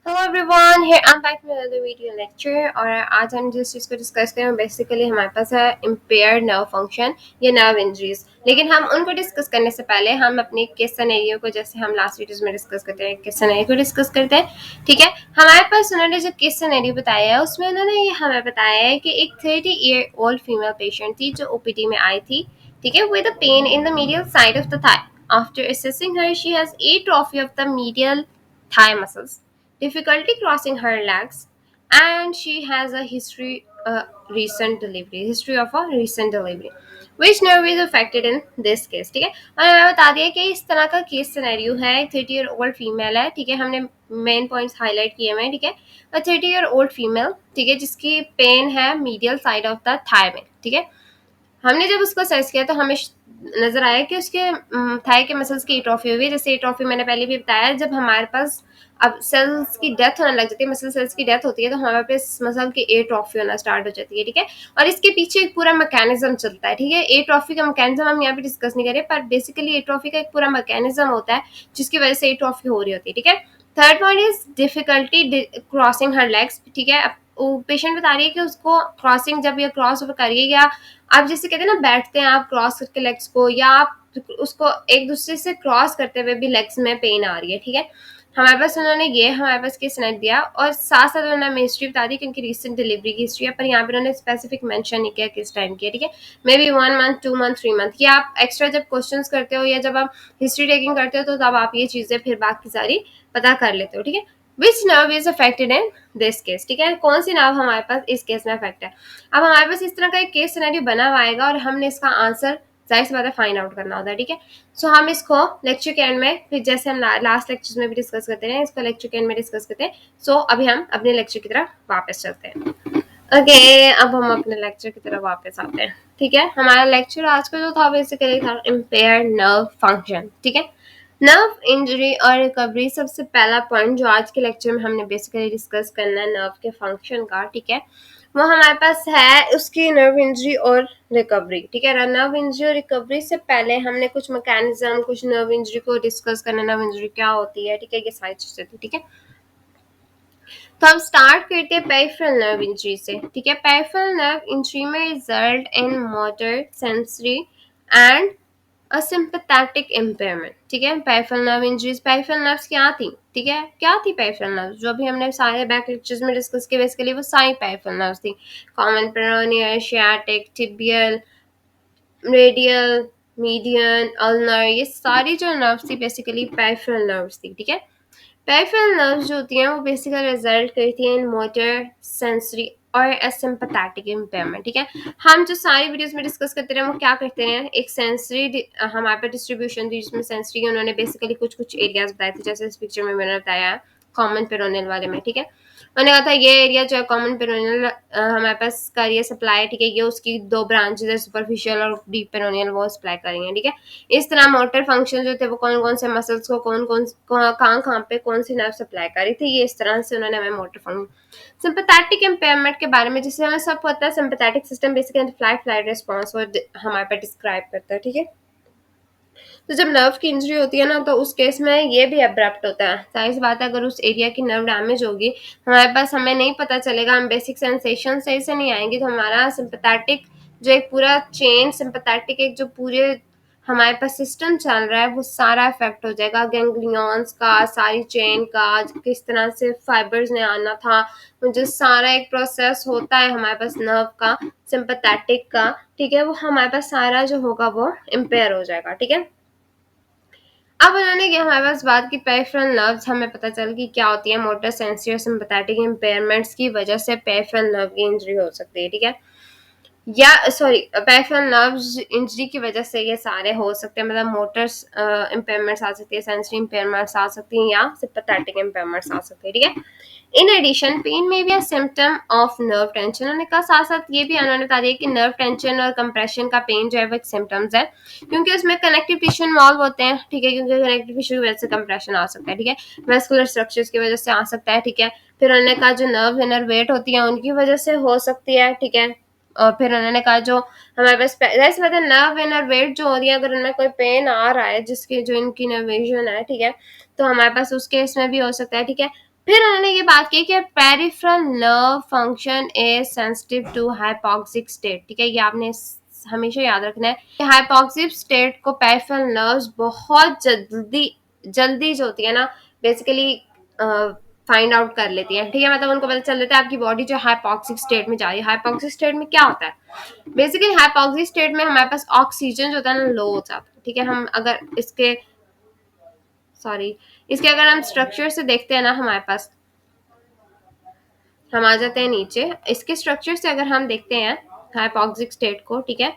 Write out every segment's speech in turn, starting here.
Hello everyone, here I am back with another video lecture. और आज हम जिस चीज़ को डिस्कस करें बेसिकली हमारे पास है इम्पेयर्ड नर्व फंक्शन या नर्व इंजरीज। लेकिन हम उनको डिस्कस करने से पहले हम अपने केस सिनेरियो को, जैसे हम लास्ट वीडियोस में डिस्कस करते हैं, केस सिनेरियो को डिस्कस करते हैं। ठीक है, हमारे पास उन्होंने जो केस सिनेरियो बताया है उसमें उन्होंने ये हमें बताया है कि एक 30 ईयर ओल्ड फीमेल पेशेंट थी जो ओपीडी में आई थी। ठीक है, with a pain in the medial side of the thigh. After assessing her she has atrophy of the medial thigh muscles, difficulty crossing her legs, and she has a history of a recent delivery. Which nerve is affected in this case? ठीक है, और हमें बता दिया कि इस तरह का केस सिनेरियो है। एक 30 ईयर ओल्ड फीमेल है। ठीक है, हमने मेन पॉइंट्स हाईलाइट किए हुए हैं। ठीक है, 30 ईयर ओल्ड फीमेल, ठीक है, जिसकी पेन है medial side of the thigh में। ठीक है, हमने जब उसको सर्च किया तो हमें नजर आया कि उसके थाई के मसल्स की एट्रोफी हुई है। जैसे एट्रोफी मैंने पहले भी बताया, जब हमारे पास अब सेल्स की डेथ होने लग जाती है, मसल सेल्स की डेथ होती है, तो हमारे पास मसल की एट्रोफी होना स्टार्ट हो जाती है। ठीक है, और इसके पीछे एक पूरा मैकेनिज्म चलता है। ठीक है, एट्रोफी का मैकेनिज्म हम यहाँ पे डिस्कस नहीं करें, पर बेसिकली एट्रोफी का एक पूरा मैकेनिज्म होता है जिसकी वजह से एट्रोफी हो रही होती है। ठीक है, third point is difficulty crossing her legs. ठीक है, पेशेंट बता रही है कि उसको क्रॉसिंग, जब ये क्रॉस ओवर करिए, या आप जैसे कहते हैं ना, बैठते हैं आप क्रॉस करके लेग्स को, या आप उसको एक दूसरे से क्रॉस करते हुए भी लेग्स में पेन आ रही है। ठीक है, हमारे पास उन्होंने ये हमारे पास केस नोट दिया, और साथ साथ उन्होंने हमें हिस्ट्री बता दी क्योंकि रिसेंट डिलीवरी की हिस्ट्री है, पर यहाँ पे उन्होंने स्पेसिफिक मेंशन नहीं किया किस टाइम की है। ठीक है, may be 1 month, 2 month, 3 month. ये आप एक्स्ट्रा जब क्वेश्चन करते हो या जब आप हिस्ट्री टेकिंग करते हो तो तब आप ये चीजें फिर बाकी सारी पता कर लेते हो। ठीक है, which nerve is affected in this case? ठीक है, कौन सी नर्व हमारे पास इस केस में अफेक्ट है? अब हमारे पास इस तरह का एक केस सिनेरियो बना हुआ आएगा और हमने इसका आंसर जाहिर सी बात है फाइंड आउट करना होता है। ठीक है, सो हम इसको लेक्चर के एंड में, फिर जैसे हम लास्ट लेक्चर में भी डिस्कस करते रहे, इसको लेक्चर के एंड में डिस्कस करते हैं। सो अभी हम अपने लेक्चर की तरफ वापस चलते हैं। ओके, अब हम अपने लेक्चर की तरफ वापस आते हैं। ठीक है, हमारा लेक्चर आज का जो था बेसिकली था इम्पेयर नर्व फंक्शन। ठीक है, नर्व इंजरी और रिकवरी, सबसे पहला पॉइंट जो आज के लेक्चर में हमने बेसिकली डिस्कस करना है नर्व के फंक्शन का। ठीक है, वो हमारे पास है उसकी नर्व इंजरी और रिकवरी। ठीक है, नर्व इंजरी और रिकवरी से पहले हमने कुछ मैकेनिज्म, कुछ नर्व इंजरी को डिस्कस करना, नर्व इंजरी क्या होती है। ठीक है, ये सारी चीजें थी। ठीक है, तो हम स्टार्ट करते हैं पेरिफेरल नर्व इंजरी से। ठीक है, पेरिफेरल नर्व इंजरी में result in motor, sensory and a sympathetic impairment. ठीक है, peripheral nerve injuries, peripheral nerves क्या थी? ठीक है, क्या थी पेरिफेरल नर्व्स? जो भी हमने सारे बैक लेक्चर्स में डिस्कस किए बेसिकली वो सारी पेरिफेरल नर्व्स थी। Common peroneal, sciatic, tibial, radial, median, ulnar, ये सारी जो नर्व्स थी बेसिकली पेरिफेरल नर्व्स थी। ठीक है, पेरिफेरल नर्व्स जो होती हैं वो बेसिकली रिजल्ट करती हैं इन मोटर, सेंसरी और एसिम्पैथेटिक इम्पेयरमेंट। ठीक है, हम जो सारी वीडियोस में डिस्कस करते रहे वो क्या करते हैं, एक सेंसरी हमारे पे डिस्ट्रीब्यूशन थी जिसमें सेंसरी उन्होंने बेसिकली कुछ कुछ एरियाज बताए थे, जैसे इस पिक्चर में मैंने बताया है कॉमन पेरोनियल वाले में। ठीक है, मैंने कहा था ये एरिया जो है कॉमन पेरोनियल हमारे पास कर रही है सप्लाई। ठीक है, ये उसकी दो ब्रांचेज है, सुपरफिशियल और डीप पेरोनियल, वो सप्लाई कर रही है। ठीक है, इस तरह मोटर फंक्शन जो थे वो कौन कौन से मसल्स को कौन कौन कहाँ पे कौन सी नर्व सप्लाई कर रही थी, ये इस तरह से उन्होंने हमें मोटर फंक्शन। सिंपैथेटिक इम्पेयरमेंट के बारे में जिससे हमें सब पता है, sympathetic system basically flight flight response वो हमारे पे डिस्क्राइब करता है। ठीक है, तो जब नर्व की इंजरी होती है ना तो उस केस में ये भी अब्रप्ट होता है। जाहिर सी बात है, अगर उस एरिया की नर्व डैमेज होगी, हमारे पास हमें नहीं पता चलेगा, हम बेसिक सेंसेशन सही से नहीं आएंगी, तो हमारा सिंपैथेटिक जो एक पूरा चेन, सिंपैथेटिक एक जो पूरे हमारे पास सिस्टम चल रहा है वो सारा इफेक्ट हो जाएगा। गैंग्लियंस का, सारी चेन का, किस तरह से फाइबर्स ने आना था, जो सारा एक प्रोसेस होता है हमारे पास नर्व का, सिंपैथेटिक का। ठीक है, वो हमारे पास सारा जो होगा वो इम्पेयर हो जाएगा। ठीक है, अब उन्होंने क्या हमारे पास बात की पेरिफेरल नर्व्स, हमें पता चल कि क्या होती है, मोटर, सेंसरी और सिंपैथेटिक इम्पेयरमेंट्स की वजह से पेरिफेरल नर्व की इंजरी हो सकती है। ठीक है, या सॉरी, पेरिफेरल नर्व्स इंजरी की वजह से ये सारे हो सकते हैं, मतलब मोटर्स इम्पेयरमेंट्स आ सकती है, सेंसरी इम्पेयरमेंट्स आ सकती हैं, या सिंपैथेटिक इम्पेयरमेंट्स आ सकती है। ठीक है, इन एडिशन पेन में भी a symptom of nerve tension, उन्होंने कहा साथ साथ ये भी उन्होंने बता दिया कि नर्व टेंशन और कंप्रेशन का पेन जो है वो एक सिम्टम्स है, क्योंकि उसमें कनेक्टिव टिश्यू इन्वॉल्व होते हैं। ठीक है, क्योंकि कनेक्टिव टिश्यू की वजह से कंप्रेशन आ सकता है। ठीक है, वेस्कुलर स्ट्रक्चर्स की वजह से आ सकता है। ठीक है, फिर उन्होंने कहा जो नर्व इनरवेट होती है उनकी वजह से हो सकती है। ठीक है, और फिर उन्होंने कहा जो हमारे पास जैसे मतलब नर्व इनरवेट जो हो रही है, अगर उनमें कोई पेन आ रहा है जिसकी जो इनकी नर्वेशन है, ठीक है, तो हमारे पास उस केस में भी हो सकता है। ठीक है, फिर उन्होंने ये बात की कि peripheral nerve function is sensitive to hypoxic state, ठीक है, ये आपने हमेशा याद रखना है कि हाइपोक्सिक स्टेट को पेरिफेरल नर्व्स बहुत जल्दी जल्दी जो होती है ना बेसिकली फाइंड आउट कर लेती है, ठीक है, मतलब उनको पता चल जाता है आपकी बॉडी जो हाइपोक्सिक स्टेट में जा रही है। हाइपोक्सिक स्टेट में क्या होता है बेसिकली, हाइपोक्सिक स्टेट में हमारे पास ऑक्सीजन जो होता है ना लो हो जाता है, ठीक है। हम अगर इसके सॉरी इसके अगर हम स्ट्रक्चर से देखते हैं ना, हमारे पास हम आ जाते हैं नीचे, इसके स्ट्रक्चर से अगर हम देखते हैं हाइपोक्सिक स्टेट को, ठीक है,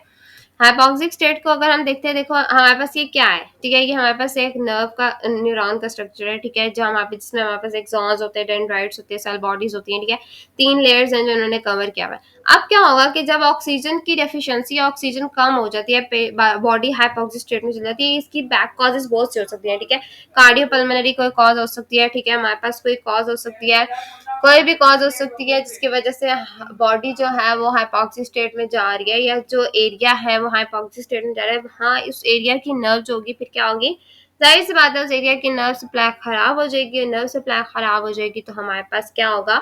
हाइपोक्सिक स्टेट को अगर हम देखते हैं, देखो हमारे पास ये क्या है, ठीक है, ये हमारे पास एक नर्व का न्यूरॉन का स्ट्रक्चर है, ठीक है, जो हमारे जिसमें हमारे पास एक्सॉन्स होते हैं, डेंड्राइट्स होते हैं, सेल बॉडीज होती हैं, ठीक है, 3 लेयर्स हैं जो उन्होंने कवर किया हुआ है। अब क्या होगा कि जब ऑक्सीजन की डेफिशिएंसी, ऑक्सीजन कम हो जाती है, बॉडी हाइपोक्सिक स्टेट में चल जाती है, इसकी बैक कॉजेज बहुत सी हो सकती है, ठीक है, कार्डियोपल्मोनरी कोई कॉज हो सकती है, ठीक है, हमारे पास कोई कॉज हो सकती है, कोई भी कॉज हो सकती है जिसकी वजह से बॉडी जो है वो हाइपोक्सिक स्टेट में जा रही है, या जो एरिया है वो हाइपोक्सिक स्टेट में जा रहा है, हाँ उस एरिया की नर्व जो होगी फिर क्या होगी, जाहिर सी बात है उस एरिया की नर्व सप्लाई खराब हो जाएगी, नर्व सप्लाई खराब हो जाएगी तो हमारे पास क्या होगा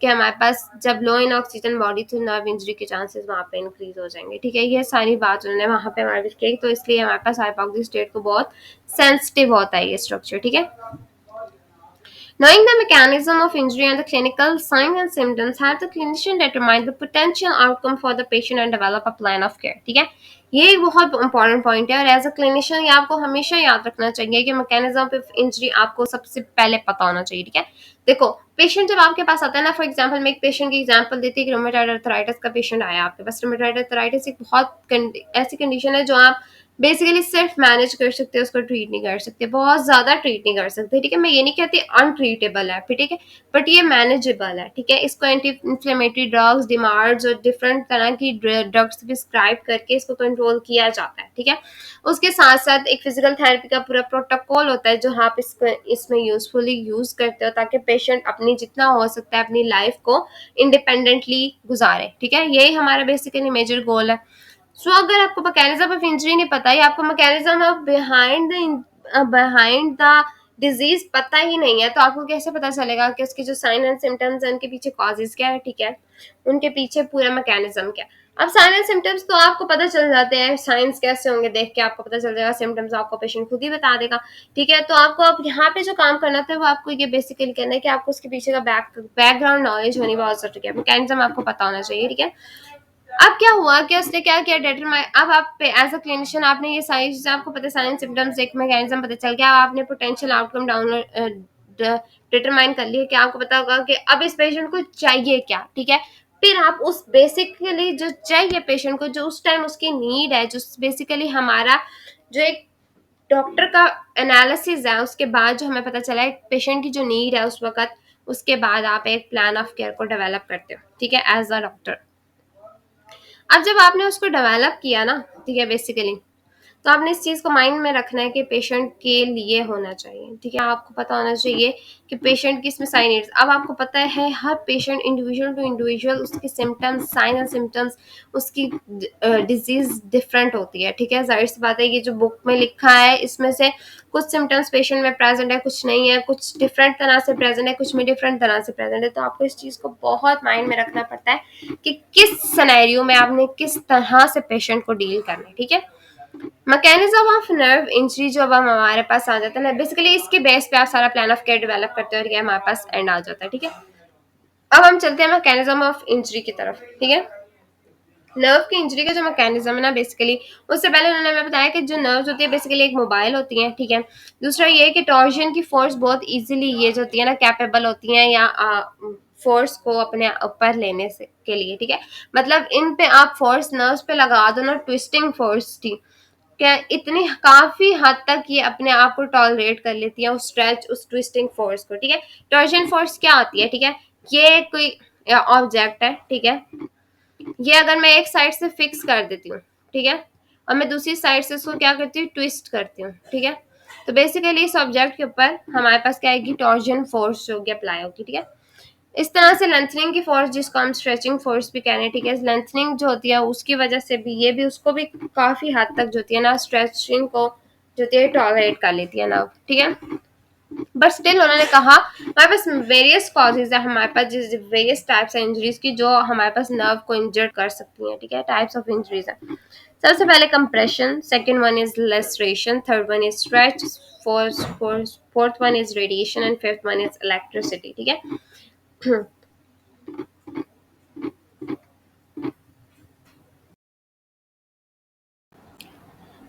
कि हमारे पास जब लो इन ऑक्सीजन बॉडी तो नर्व इंजरी के चांसेस वहाँ पे इंक्रीज हो जाएंगे, ठीक है, ये सारी बात उन्होंने वहाँ पे हमारे की, तो इसलिए हमारे पास हाइपोक्सिक स्टेट को बहुत सेंसिटिव होता है ये स्ट्रक्चर, ठीक है। Knowing the mechanism of injury and the clinical signs and symptoms help the clinician determine the potential outcome for the patient and develop a plan of care, ठीक है, ये एक बहुत इंपॉर्टेंट पॉइंट है और एज अ क्लिनिशियन ये आपको हमेशा याद रखना चाहिए कि मैकेनिज्म ऑफ इंजरी आपको सबसे पहले पता होना चाहिए, ठीक है। देखो पेशेंट जब आपके पास आता है ना, फॉर एग्जांपल मैं एक पेशेंट की एग्जांपल देती हूँ कि रोमेटॉइड अर्थराइटिस का पेशेंट आया आपके पास। रोमेटॉइड अर्थराइटिस एक बहुत ऐसी कंडीशन है जो आप बेसिकली सिर्फ मैनेज कर सकते हैं, उसको ट्रीट नहीं कर सकते, बहुत ज्यादा ट्रीट नहीं कर सकते, ठीक है, मैं ये नहीं कहती अनट्रीटेबल है, ठीक है, बट ये मैनेजेबल है, ठीक है, इसको एंटी इंफ्लेमेटरी ड्रग्स, डिमार्ड्स और डिफरेंट तरह की ड्रग्स प्रिस्क्राइब करके इसको कंट्रोल किया जाता है, ठीक है। उसके साथ साथ एक फिजिकल थेरेपी का पूरा प्रोटोकॉल होता है जो आप इसको इसमें यूजफुली यूज करते हो ताकि पेशेंट अपनी जितना हो सकता है अपनी लाइफ को इंडिपेंडेंटली गुजारे, ठीक है, यही हमारा बेसिकली मेजर गोल है। सो अगर आपको मैकेनिज्म ऑफ इंजरी नहीं पता है, आपको mechanism of behind the disease पता ही नहीं है, तो आपको कैसे पता चलेगा कि उसके जो साइन एंड सिम्टम्स हैं उनके पीछे कॉजेज क्या है, ठीक है, उनके पीछे पूरा मैकेनिज्म क्या है। अब साइन एंड सिम्टम्स तो आपको पता चल जाते हैं, साइंस कैसे होंगे देख के आपको पता चल जाएगा, सिम्टम्स आपको पेशेंट खुद ही बता देगा, ठीक है। तो आपको अब यहाँ पे जो काम करना था वो आपको ये बेसिकली करना है कि आपको उसके पीछे का बैकग्राउंड नॉलेज होनी बहुत जरूरी है, मैकेनिज्म आपको पता होना चाहिए, ठीक है। अब क्या हुआ कि उसने क्या किया डिटरमाइन, अब आप एज अ क्लिनिशियन आपने ये सारी चीजें आपको पता, साइन सिम्टम्स एक मैकेनिज्म पता चल गया, आपने पोटेंशियल आउटकम डाउनलोड डिटरमाइन कर लिया कि आपको पता होगा कि अब इस पेशेंट को चाहिए क्या, ठीक है। फिर आप उस बेसिकली जो चाहिए पेशेंट को, जो उस टाइम उसकी नीड है, जो बेसिकली हमारा जो एक डॉक्टर का एनालिसिस है उसके बाद जो हमें पता चला है पेशेंट की जो नीड है उस वक्त, उसके बाद आप एक प्लान ऑफ केयर को डेवलप करते हो, ठीक है, एज अ डॉक्टर। अब जब आपने उसको डेवलप किया ना, ठीक है, बेसिकली तो आपने इस चीज को माइंड में रखना है कि पेशेंट के लिए होना चाहिए, ठीक है, आपको पता होना चाहिए कि पेशेंट की इसमें साइन नीड्स, अब आपको पता है हर पेशेंट इंडिविजुअल टू इंडिविजुअल उसके सिम्टम्स, साइन एंड सिम्टम्स, उसकी डिजीज डिफरेंट होती है, ठीक है, जाहिर सी बात है ये जो बुक में लिखा है इसमें से कुछ सिम्टम्स पेशेंट में प्रेजेंट है, कुछ नहीं है, कुछ डिफरेंट तरह से प्रेजेंट है, कुछ में डिफरेंट तरह से प्रेजेंट है, तो आपको इस चीज को बहुत माइंड में रखना पड़ता है कि किस सिनेरियो में आपने किस तरह से पेशेंट को डील करना है, ठीक है। मैकेनिज्म ऑफ नर्व इंजरी जो अब हमारे पास आ जाता है ना, बेसिकली इसके बेस पे आप सारा प्लान ऑफ केयर डेवलप करते हो और ये हमारे पास एंड आ जाता है, ठीक है। अब हम चलते हैं मैकेनिज्म ऑफ इंजरी की तरफ, ठीक है। नर्व की इंजरी का जो मैकेनिज्म है ना बेसिकली, उससे पहले उन्होंने हमें बताया कि जो नर्व्स होती है बेसिकली एक मोबाइल होती हैं, ठीक है। दूसरा ये है कि टॉर्जन की फोर्स बहुत इजीली ये जो होती है ना कैपेबल होती हैं या फोर्स को अपने ऊपर लेने से के लिए, ठीक है, मतलब इन पे आप फोर्स नर्व्स पे लगा दो ना, ट्विस्टिंग फोर्स थी क्या इतनी काफी हद तक ये अपने आप को टॉलरेट कर लेती है उस स्ट्रेच, उस ट्विस्टिंग फोर्स को, ठीक है। टॉर्जन फोर्स क्या होती है, ठीक है, ये कोई ऑब्जेक्ट है, ठीक है, ये अगर मैं एक साइड से फिक्स कर देती हूँ, ठीक है, और मैं दूसरी साइड से इसको क्या करती हूँ ट्विस्ट करती हूँ, ठीक है, तो बेसिकली इस ऑब्जेक्ट के ऊपर हमारे पास क्या आएगी, टॉर्जन फोर्स जो होगी अप्लाई होगी, ठीक है। इस तरह से लेंथनिंग की फोर्स जिसको हम स्ट्रेचिंग फोर्स भी कह रहे हैं, ठीक है, लेंथनिंग जो होती है उसकी वजह से भी ये भी उसको भी काफी हद तक जो होती है ना स्ट्रेचिंग को जो होती है टॉलरेट कर लेती है ना, ठीक है। बट स्टिल उन्होंने कहा हमारे पास वेरियस कॉजेज है, हमारे पास वेरियस टाइप्स है इंजरीज की जो हमारे पास नर्व को इंजर कर सकती हैं, ठीक है, टाइप्स ऑफ इंजरीज है। सबसे पहले compression, second one is laceration, third one is stretch, fourth one is radiation and fifth one is electricity, ठीक है।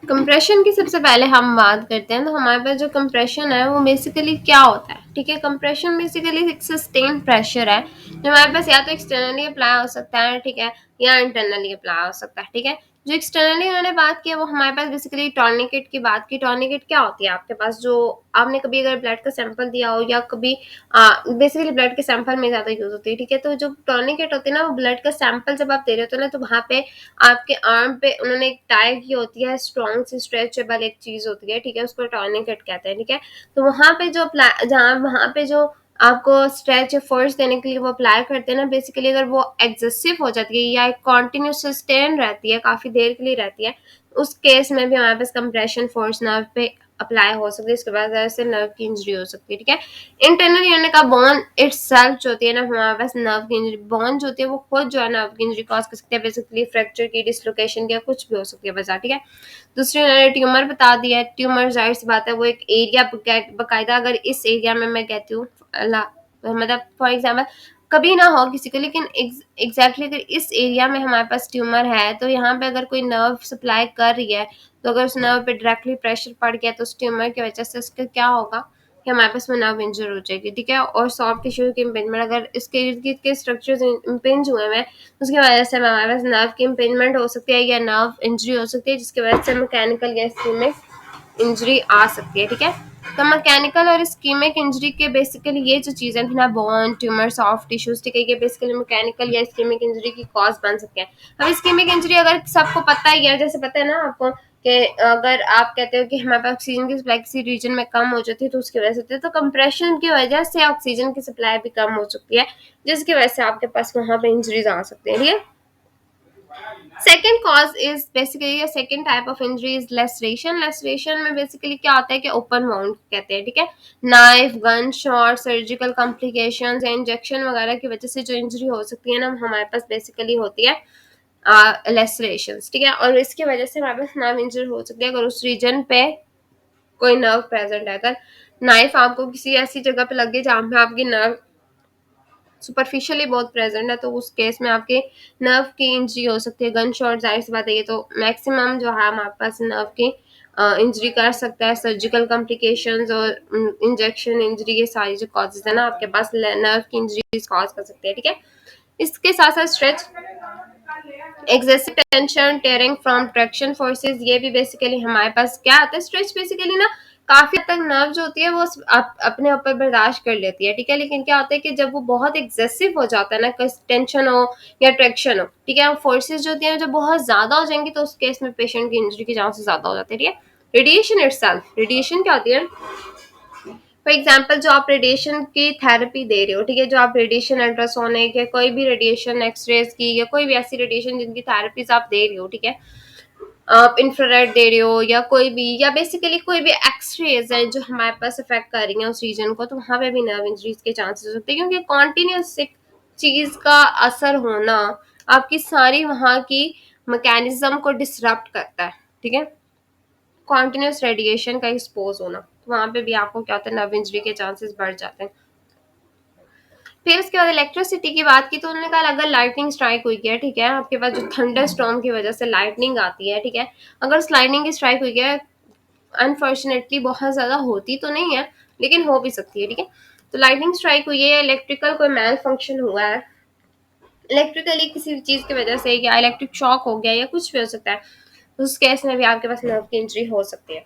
कंप्रेशन की सबसे पहले हम बात करते हैं, तो हमारे पास जो कंप्रेशन है वो बेसिकली क्या होता है, ठीक है। कंप्रेशन बेसिकली एक सस्टेन प्रेशर है जो हमारे पास या तो एक्सटर्नली अप्लाई हो सकता है, ठीक है, या इंटरनली अप्लाई हो सकता है, ठीक है। जो एक्सटर्नली उन्होंने बात की है वो हमारे पास बेसिकली टॉर्निकेट की बात की। टॉर्निकेट क्या होती है, आपके पास जो आपने कभी अगर ब्लड का सैंपल दिया हो या कभी बेसिकली ब्लड के सैंपल में ज्यादा यूज होती है, ठीक है। तो जो टॉर्निकेट होती है ना, वो ब्लड का सैंपल जब आप दे रहे होते हो ना, तो वहाँ पे आपके आर्म पे उन्होंने एक टाई की होती है, स्ट्रॉन्ग सी स्ट्रेचेबल एक चीज होती है, ठीक है, उसको टॉर्निकेट कहते हैं, ठीक है। तो वहां पे जो जहाँ वहां पे जो आपको स्ट्रेच या फोर्स देने के लिए वो अप्लाई करते हैं ना, बेसिकली अगर वो एग्जेसिव हो जाती है या कंटिन्यूस सस्टेन रहती है, काफी देर के लिए रहती है, उस केस में भी हमारे पास कंप्रेशन फोर्स नर्व पे अप्लाई हो सकती है, इसके बाद से नर्व की इंजरी हो सकती है, ठीक है। इंटरनल यूनिट का बोन इटसेल्फ जो होती है ना, हमारे पास नर्व की इंजरी बोन जो होती है वो खुद जो है नर्व की इंजरी कॉज कर सकती है, बेसिकली फ्रैक्चर की, डिसलोकेशन की, कुछ भी हो सकती है वजह, ठीक है। दूसरी उन्होंने ट्यूमर बता दिया है। ट्यूमर जाहिर सी बात है वो एक एरिया बकायदा, अगर इस एरिया में मैं कहती हूँ मतलब फॉर एग्जाम्पल कभी ना हो किसी को, लेकिन एग्जैक्टली अगर इस एरिया में हमारे पास ट्यूमर है तो यहाँ पे अगर कोई नर्व सप्लाई कर रही है, तो अगर उस नर्व पे डायरेक्टली प्रेशर पड़ गया तो उस ट्यूमर की वजह से उसका क्या होगा कि हमारे पास वो नर्व इंजर हो जाएगी, ठीक है। और सॉफ्ट टिश्यू के इम्पेंजमेंट, अगर इसके इर्द गिर्द के स्ट्रक्चर्स इम्पेंज हुए हैं उसकी वजह से हमारे पास नर्व की इम्पेंजमेंट हो सकती है या नर्व इंजरी हो सकती है, जिसकी वजह से मैकेनिकल या इस्कीमिक इंजरी आ सकती है, ठीक है। तो मैकेनिकल और इस्कीमिक इंजरी के बेसिकली ये जो चीज़ें थी ना, बोन, ट्यूमर, सॉफ्ट टिश्यूज, ठीक है, ये बेसिकली मैकेनिकल या इस्कीमिक इंजरी की कॉज बन सकते हैं। अब इस्कीमिक इंजरी अगर सबको पता ही है, जैसे पता है ना आपको कि अगर आप कहते हो कि हमारे पास ऑक्सीजन की सप्लाई किसी रीजन में कम हो जाती है तो उसकी वजह से होती है, तो कंप्रेशन की वजह से ऑक्सीजन की सप्लाई भी कम हो सकती है, जिसकी वजह से आपके पास वहां पे इंजरीज आ सकती है, ठीक है। Second cause is basically second type of injury is laceration. Laceration में बेसिकली क्या होता है कि ओपन वाउंड कहते हैं, ठीक है। Knife, gun shot, surgical complications या इंजेक्शन वगैरह की वजह से जो इंजरी हो सकती है ना, हमारे पास बेसिकली होती है लेसरेशंस, ठीक है। और इसकी वजह से हमारे पास नर्व इंजरी हो सकती है अगर उस रीजन पे कोई नर्व प्रेजेंट है। अगर नाइफ आपको किसी ऐसी जगह पे लग गई जहाँ पे आपकी नर्व सुपरफिशियली बहुत प्रेजेंट है, तो उस केस में आपके नर्व की इंजरी हो सकती है। गन शॉट जाहिर सी बात है, ये तो मैक्सिमम जो है हमारे पास नर्व की इंजरी कर सकता है। सर्जिकल कॉम्प्लिकेशंस और इंजेक्शन इंजरी, ये सारी जो कॉजेज है ना आपके पास नर्व की इंजरी कॉज कर सकते हैं, ठीक है। इसके साथ साथ stretch, excessive tension, tearing from traction forces, ये भी बेसिकली हमारे पास क्या आता है। स्ट्रेच बेसिकली ना काफी हद तक नर्व जो होती है वो अपने ऊपर बर्दाश्त कर लेती है, ठीक है। लेकिन क्या होता है कि जब वो बहुत एक्सेसिव हो जाता है ना, टेंशन हो या ट्रैक्शन हो, ठीक है, फोर्सेस जो होती है जब बहुत ज्यादा हो जाएंगी तो उस केस में पेशेंट की इंजरी के चांसेस ज्यादा हो जाते हैं, ठीक है। रेडिएशन इटसेल्फ, रेडिएशन क्या होती है, फॉर एग्जाम्पल जो आप रेडिएशन की थेरेपी दे रहे हो, ठीक है, जो आप रेडिएशन अल्ट्रासोनिक या कोई भी रेडिएशन एक्सरेज की या कोई भी ऐसी रेडिएशन जिनकी थेरेपीज आप दे रहे हो, ठीक है, आप इंफ्रारेड दे रहे हो या कोई भी, या बेसिकली कोई भी एक्सरेज है जो हमारे पास इफेक्ट कर रही है उस रीजन को, तो वहां पे भी नर्व इंजरीज के चांसेस होते हैं, क्योंकि कॉन्टिन्यूस एक चीज का असर होना आपकी सारी वहां की मैकेनिज्म को डिसरप्ट करता है, ठीक है। कॉन्टिन्यूस रेडिएशन का एक्सपोज होना, तो वहां पे भी आपको क्या होता है, नर्व इंजरी के चांसेस बढ़ जाते हैं। फिर उसके बाद इलेक्ट्रिसिटी की बात की, तो उन्होंने कहा अगर लाइटनिंग स्ट्राइक हुई है, ठीक है, आपके पास जो थंडर स्टॉर्म की वजह से लाइटनिंग आती है, ठीक है, अगर उस लाइटनिंग की स्ट्राइक हुई है, अनफॉर्चुनेटली बहुत ज्यादा होती तो नहीं है लेकिन हो भी सकती है, ठीक है। तो लाइटनिंग स्ट्राइक हुई है, इलेक्ट्रिकल कोई मेल फंक्शन हुआ है, इलेक्ट्रिकली किसी भी चीज की वजह से, या इलेक्ट्रिक शॉक हो गया या कुछ भी हो सकता है, तो उस केस में भी आपके पास नर्व की इंजरी हो सकती है।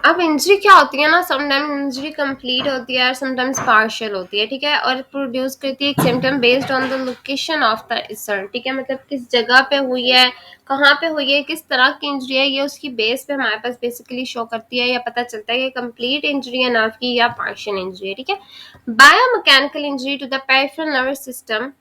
अब इंजरी क्या होती है ना, समटाइम्स इंजरी कंप्लीट होती है और समटाइम्स पार्शियल होती है, ठीक है, और प्रोड्यूस करती है एक symptom based on the location of the insult, ठीक है, मतलब किस जगह पे हुई है, कहाँ पे हुई है, किस तरह की इंजरी है, ये उसकी बेस पे हमारे पास बेसिकली शो करती है या पता चलता है कि कंप्लीट इंजरी है नर्व की या पार्शियल इंजरी है, ठीक है। Biomechanical injury to the peripheral nervous system